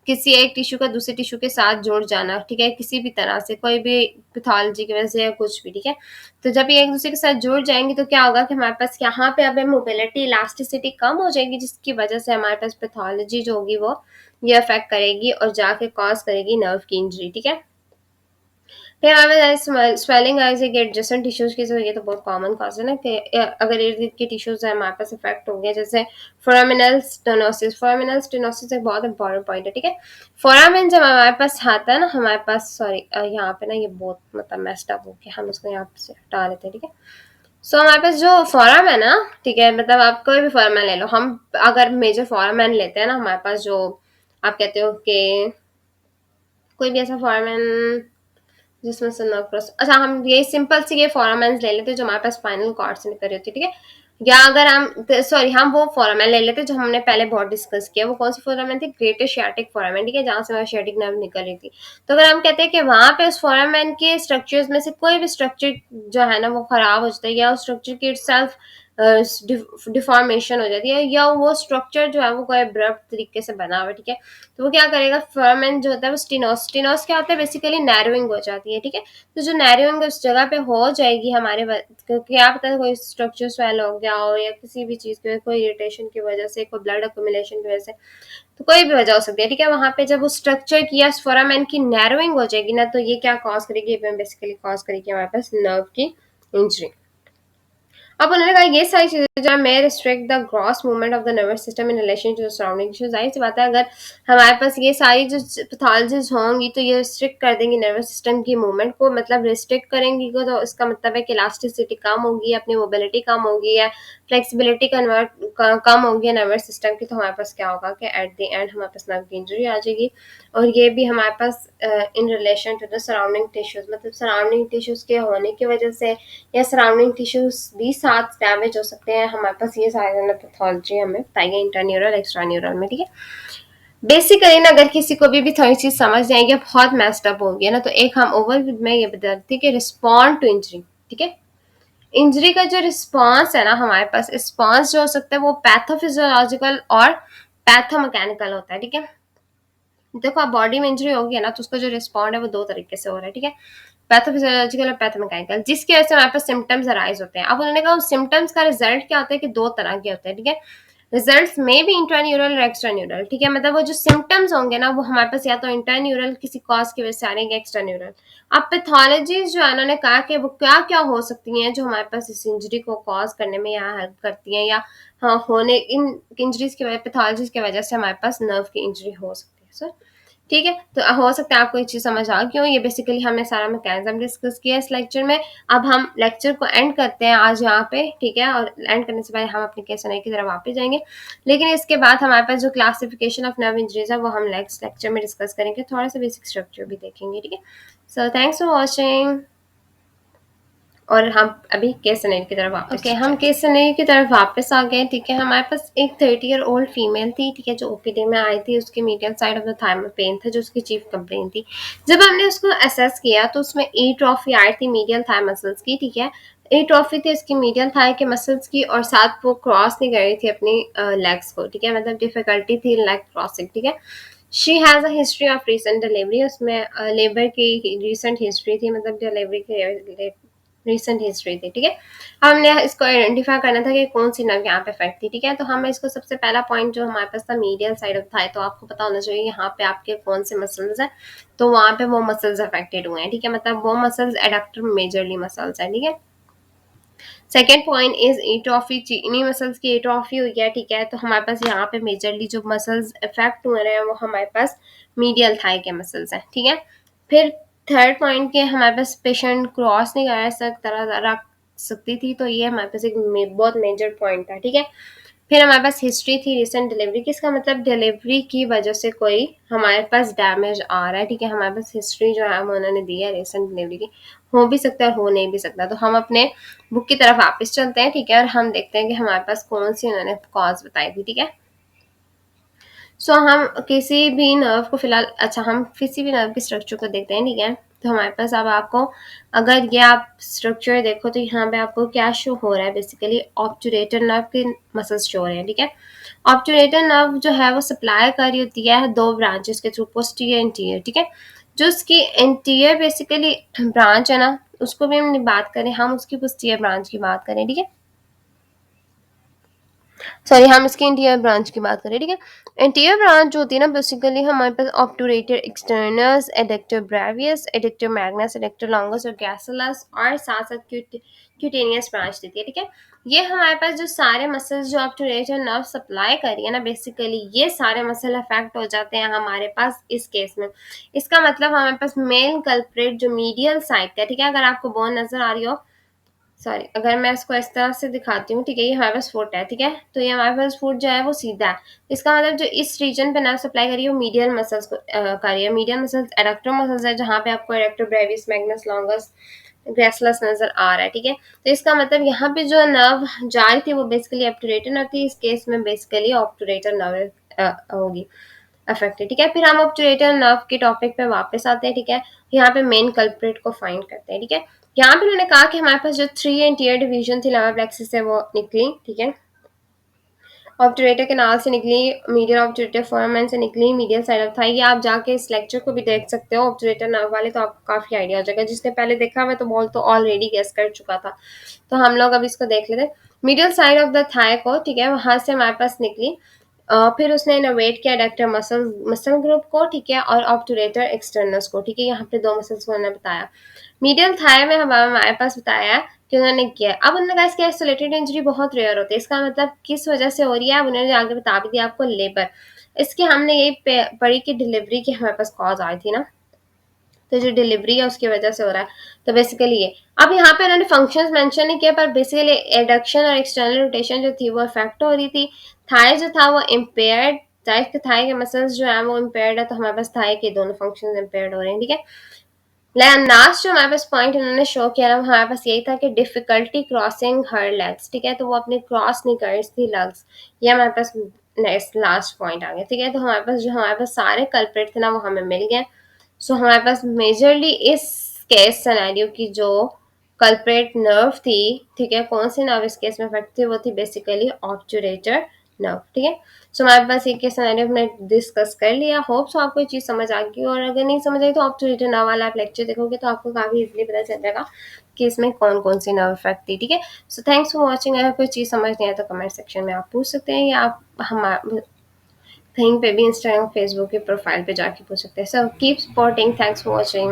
किसी एक टिश्यू का दूसरे टिश्यू के साथ जुड़ जाना, ठीक है, किसी भी तरह से, कोई भी पैथोलॉजी की वजह से या कुछ भी, ठीक है। तो जब ये एक दूसरे के साथ जुड़ जाएंगे तो क्या होगा कि हमारे पास यहाँ पे अब मोबिलिटी इलास्टिसिटी कम हो जाएगी, जिसकी वजह से हमारे पास पैथोलॉजी जो होगी वो ये अफेक्ट करेगी और जाके कॉज करेगी नर्व की इंजरी, ठीक है। फिर हमारे स्वेलिंग आइज एडजेसेंट टिश्यूज की, तो ये तो बहुत कॉमन कॉज है ना कि अगर इर्द गिर्द के टिश्यूज है हमारे पास इफेक्ट हो गए, जैसे फोरामिनल स्टेनोसिस। फोरामिनल स्टेनोसिस एक बहुत इंपॉर्टेंट पॉइंट है, ठीक है। फोरामिन जब हमारे पास आता है ना, हमारे पास सॉरी यहाँ पे ना ये बहुत मतलब मेस्ड अप हो गया, हम उसको यहाँ से हटा लेते हैं, ठीक है। सो हमारे पास जो फोराम है ना, ठीक है, मतलब आप कोई भी फोरामैन ले लो, हम अगर मेजर फोरामैन लेते हैं ना, हमारे पास जो आप कहते हो कि कोई भी ऐसा फोरामैन जिसमें से नर्व क्रॉस, अच्छा हम ये सिंपल सी ये फोरामेंस ले लेते हैं जो हमारे पास स्पाइनल कॉर्ड से निकल रही होती है, ठीक है। या अगर हम सॉरी हम वो फोरामेन ले लेते हैं जो हमने पहले बहुत डिस्कस किया, वो कौन सी फोरामेन थी, ग्रेटर शियाटिक फोरामेन, ठीक है, जहाँ से हमारी शियाटिक नर्व निकल रही थी। तो अगर हम कहते हैं कि वहां पे उस फोरामेन के स्ट्रक्चर्स में से कोई भी स्ट्रक्चर जो है ना वो खराब हो जाता है, या उस स्ट्रक्चर की इटसेल्फ डिफॉर्मेशन हो जाती है, या वो स्ट्रक्चर जो है वो कोई अब्रप्ट तरीके से बना हुआ है, ठीक है, तो वो क्या करेगा, फोरामेन जो होता है वो स्टिनोस क्या होता है, बेसिकली नैरोइंग हो जाती है, ठीक है। तो जो नैरोइंग उस जगह पे हो जाएगी हमारे क्या पता है कोई स्ट्रक्चर स्वेल हो गया हो, या किसी भी चीज की कोई इरिटेशन की वजह से, कोई ब्लड अक्यूमुलेशन की वजह से, तो कोई भी वजह हो सकती है, ठीक है। वहां पे जब उस स्ट्रक्चर की या फोरामेन की नैरोइंग हो जाएगी ना, तो ये क्या कॉज करेगी, बेसिकली कॉज करेगी हमारे पास नर्व की इंजरी। अब उन्होंने कहा ये सारी चीजें जो may restrict the gross movement of the nervous system in relation to surrounding tissue. जाहिर सी बात है अगर हमारे पास ये सारी जो पैथोलॉजीज होंगी तो ये रिस्ट्रिक्ट कर देंगी नर्वस सिस्टम की मूवमेंट को, मतलब रिस्ट्रिक्ट करेंगी को, तो इसका मतलब है कि इलास्टिसिटी कम होगी, अपनी मोबिलिटी कम होगी, या फ्लेक्सिबिलिटी कम होगी नर्वस सिस्टम की। तो हमारे पास क्या होगा कि एट द एंड हमारे पास नर्व की इंजरी आ जाएगी, और ये भी हमारे पास in relation to the surrounding tissues, मतलब सराउंडिंग टिश्यूज के होने की वजह से या सराउंडिंग टिश्यूज भी साथ डैमेज हो सकते हैं। हमारे पास ये सारे पैथोलॉजी हमें बताएंगे इंटरन्यूरल एक्स्ट्रा न्यूरल में, ठीक है। बेसिकली ना अगर किसी को भी थोड़ी चीज समझ जाएगी बहुत मैस्ड अप होगी ना, तो एक हम ओवरव्यू में ये बताते हैं कि रिस्पॉन्ड टू इंजरी, ठीक है। इंजरी का जो रिस्पॉन्स है ना हमारे पास, रिस्पॉन्स जो हो सकता है वो पैथोफिजियोलॉजिकल और पैथोमैकेनिकल होता है, ठीक है। देखो आप बॉडी में इंजरी होगी ना तो उसका जो रिस्पॉन्ड है वो दो तरीके से हो रहा है, ठीक है, पैथोफिजियोलॉजिकल और पैथोमैकेनिकल, जिसकी वजह से हमारे पास सिम्टम्स अराइज होते हैं। अब उन्होंने कहा उस सिम्टम्स का रिजल्ट क्या होता है कि दो तरह के होते हैं, ठीक है। रिजल्ट्स में भी इंट्रान्यूरल और एक्स्ट्रान्यूरल, ठीक है, मतलब वो जो सिम्टम्स होंगे ना वो हमारे पास या तो इंटरन्यूरल किसी कॉज की वजह से आ रहे हैं, एक्स्ट्रान्यूरल। अब पैथोलॉजीज जो है उन्होंने कहा कि वो क्या क्या हो सकती हैं जो हमारे पास इस इंजरी को कॉज करने में यहाँ हेल्प करती हैं, या हाँ होने इन इंजरीज की वजह पैथोलॉजीज की वजह से हमारे पास नर्व की इंजरी हो सकती है सर, ठीक है। तो हो सकता है आपको ये चीज समझ आ क्यों, ये बेसिकली हमने सारा मैकेनिज्म डिस्कस किया इस लेक्चर में। अब हम लेक्चर को एंड करते हैं आज यहाँ पे, ठीक है, और एंड करने से पहले हम अपने केस की तरफ वापस जाएंगे, लेकिन इसके बाद हमारे पास जो क्लासिफिकेशन ऑफ नर्व इंजरीज है वो हम नेक्स्ट लेक्चर में डिस्कस करेंगे, थोड़ा सा बेसिक स्ट्रक्चर भी देखेंगे, ठीक है। सो थैंक्स फॉर वॉचिंग, और हम अभी केस सिनेरियो की तरफ वापस हम केस सिनेरियो की तरफ वापस आ गए, ठीक है। हमारे पास एक 30 ईयर ओल्ड फीमेल थी, ठीक है, जो ओपीडी में आई थी, उसके medial side of the thigh में पेन था जो उसकी चीफ कंप्लेन थी। जब हमने उसको असेस किया तो उसमें एट्रोफी आई थी मीडियल थाई मसल्स की, ठीक है, एट्रोफी थी उसकी मीडियल थाई के मसल्स की, और साथ वो क्रॉस नहीं कर रही थी अपनी लेग्स को, ठीक है, मतलब डिफिकल्टी थी लेग क्रॉसिंग, ठीक है। She has a history of recent delivery, उसमें लेबर की रिसेंट हिस्ट्री थी, मतलब डिलीवरी की रिसेंट हिस्ट्री थी, ठीक है। हमने इसको आइडेंटिफाई करना था कि कौन सी नर्व यहाँ पे अफेक्ट थी, ठीक है। तो हम इसको सबसे पहला पॉइंट जो हमारे पास था मीडियल साइड ऑफ थाई, तो आपको पता होना चाहिए यहाँ पे आपके कौन से मसल्स हैं, तो वहाँ पे वो मसल्स अफेक्टेड हुए हैं, ठीक है, मतलब वो मसल्स एडक्टर मेजरली मसल्स हैं, ठीक है। सेकेंड पॉइंट इज एट्रोफी, चीनी मसल्स की एट्रोफी हुई है, ठीक है, तो हमारे पास यहाँ पे मेजरली जो मसल्स इफेक्ट हुए हैं वो हमारे पास मीडियल थाई के मसल्स हैं, ठीक है। फिर थर्ड पॉइंट के हमारे पास पेशेंट क्रॉस नहीं कर रख सकती थी, तो ये हमारे पास एक बहुत मेजर पॉइंट था, ठीक है। फिर हमारे पास हिस्ट्री थी रिसेंट डिलीवरी की, इसका मतलब डिलीवरी की वजह से कोई हमारे पास डैमेज आ रहा है, ठीक है, हमारे पास हिस्ट्री जो है वो उन्होंने दी है रिसेंट डिलीवरी की, हो भी सकता है हो नहीं भी सकता। तो हम अपने बुक की तरफ वापस चलते हैं, ठीक है, और हम देखते हैं कि हमारे पास कौन सी उन्होंने कॉज बताई थी, ठीक है। सो हम किसी भी नर्व को फिलहाल, अच्छा हम किसी भी नर्व के स्ट्रक्चर को देखते हैं, ठीक है। तो हमारे पास अब आपको अगर ये आप स्ट्रक्चर देखो तो यहाँ पे आपको क्या शो हो रहा है, बेसिकली ऑब्टूरेटर नर्व के मसल्स शो हो रहे हैं, ठीक है। ऑब्टूरेटर नर्व जो है वो सप्लाई कर रही होती है दो ब्रांचेस के थ्रू, पोस्टीरियर इंटीरियर, ठीक है। जो उसकी इंटीरियर बेसिकली ब्रांच है ना, उसको भी हम बात करें, हम उसकी पोस्टीरियर ब्रांच की बात करें, ठीक है। सॉरी, हम इसकी इंटीरियर ब्रांच की बात करें, ठीक है। इंटीरियर ब्रांच जो होती है ना, बेसिकली हमारे पास obturator externus, adductor brevis, adductor magnus, adductor longus और गैसोलस और साथ साथ क्यूटेनियस ब्रांच देती है, ठीक है। ये हमारे पास जो सारे मसल्स जो ऑब्टूरेटर नर्व सप्लाई कर रही है ना, बेसिकली ये सारे मसल अफेक्ट हो जाते हैं हमारे पास इस केस में। इसका मतलब हमारे पास मेन कल्प्रिट जो मीडियल साइड का, ठीक है, अगर आपको बोन नजर आ रही हो, सॉरी, अगर मैं इसको इस तरह से दिखाती हूँ, ठीक है, ये हमारे पास फुट है, ठीक है, तो ये हमारे पास फुट जो है वो सीधा है। इसका मतलब जो इस रीजन पे नर्व सप्लाई करिए वो मीडियल मसल्स को कर रही है। मीडियल मसल्स एडेक्टर मसल्स है, जहाँ पे आपको एडेक्टर ब्रेविस, मैग्नस लॉन्गस, ग्रेसलस नजर आ रहा है, ठीक है। तो इसका मतलब यहाँ पे जो नर्व जा रही थी वो बेसिकली ऑब्टूरेटर नर्व थी, इस केस में बेसिकली ऑब्टूरेटर नर्व होगी अफेक्टेड, ठीक है। फिर हम ऑब्टूरेटर नर्व के टॉपिक पे वापस आते हैं, ठीक है। यहाँ पे मेन कल्प्रिट को फाइंड करते हैं, ठीक है। यहाँ पे उन्होंने कहा कि हमारे पास जो 3 एंटीरियर डिवीजन थी लंबर प्लेक्सिस से वो निकली, ठीक है। ऑब्टूरेटर कैनाल से निकली, मीडियल ऑब्टूरेटर फोरामेन से निकली, मीडियल साइड ऑफ थाई। ये आप जाके इस लेक्चर को भी देख सकते हो ऑब्टूरेटर नर्व वाले, तो आपको काफी आइडिया हो जाएगा। जिसने पहले देखा हुआ तो बॉल तो ऑलरेडी गेस कर चुका था, तो हम लोग अब इसको देख लेते हैं। Medial side of the thigh को, ठीक है, वहां से हमारे पास निकली। फिर उसने इनोवेट किया एडेक्टर मसल ग्रुप को, ठीक है, और ऑब्टूरेटर एक्सटर्नस को, ठीक है। यहाँ पे दो मसल्स को उन्होंने बताया। मीडियल थाई में हमारे पास बताया कि उन्होंने किया। अब उन्होंने कहा इसकी आइसोलेटेड इंजरी बहुत रेयर होती है, इसका मतलब किस वजह से हो रही है, अब उन्होंने आगे बता भी दिया आपको, लेबर। इसकी हमने यही पढ़ी कि डिलीवरी की हमारे पास कॉज आई थी ना, तो जो डिलीवरी है उसकी वजह से हो रहा है। तो बेसिकली ये, अब यहाँ पे उन्होंने फंक्शंस मेंशन नहीं किया, पर बेसिकली एडक्शन और एक्सटर्नल रोटेशन जो थी वो इफेक्ट हो रही थी। थाई जो था वो इम्पेयर्ड, थाई के मसल्स जो है वो इम्पेयर्ड है, तो हमारे पास थाई के दोनों फंक्शंस इम्पेयर्ड हो रहे हैं, ठीक है। लास्ट जो हमारे पास पॉइंट इन्होंने शो किया ना, हमारे पास यही था कि डिफिकल्टी क्रॉसिंग हर लेग्स, ठीक है, तो वो अपने क्रॉस नहीं कर रही थी लेग्स। ये हमारे पास नेक्स्ट लास्ट पॉइंट आ गया, ठीक है। तो हमारे पास सारे कल्प्रिट थे ना वो हमें मिल गए। सो हमारे पास मेजरली इस केस सिनेरियो की जो कल्प्रिट नर्व थी, ठीक है, कौन सी नर्व इस केस में इफेक्ट थी, वो थी बेसिकली ऑब्टूरेटर नर्व, ठीक है। सो हमारे पास एक केस सिनेरियो हमने डिस्कस कर लिया। होप सो आपको ये चीज़ समझ आ गई, और अगर नहीं समझ आई तो ऑब्टूरेटर नर्व वाला आप लेक्चर देखोगे तो आपको काफ़ी इजीली पता चल जाएगा कि इसमें कौन कौन सी नर्व इफेक्ट थी, ठीक है। So thanks for watching. अगर कोई चीज़ समझ नहीं आए तो कमेंट सेक्शन में आप पूछ सकते हैं, या आप हमारे कहीं पे भी इंस्टाग्राम फेसबुक के प्रोफाइल पे जाके पूछ सकते हैं। So keep supporting, thanks for watching.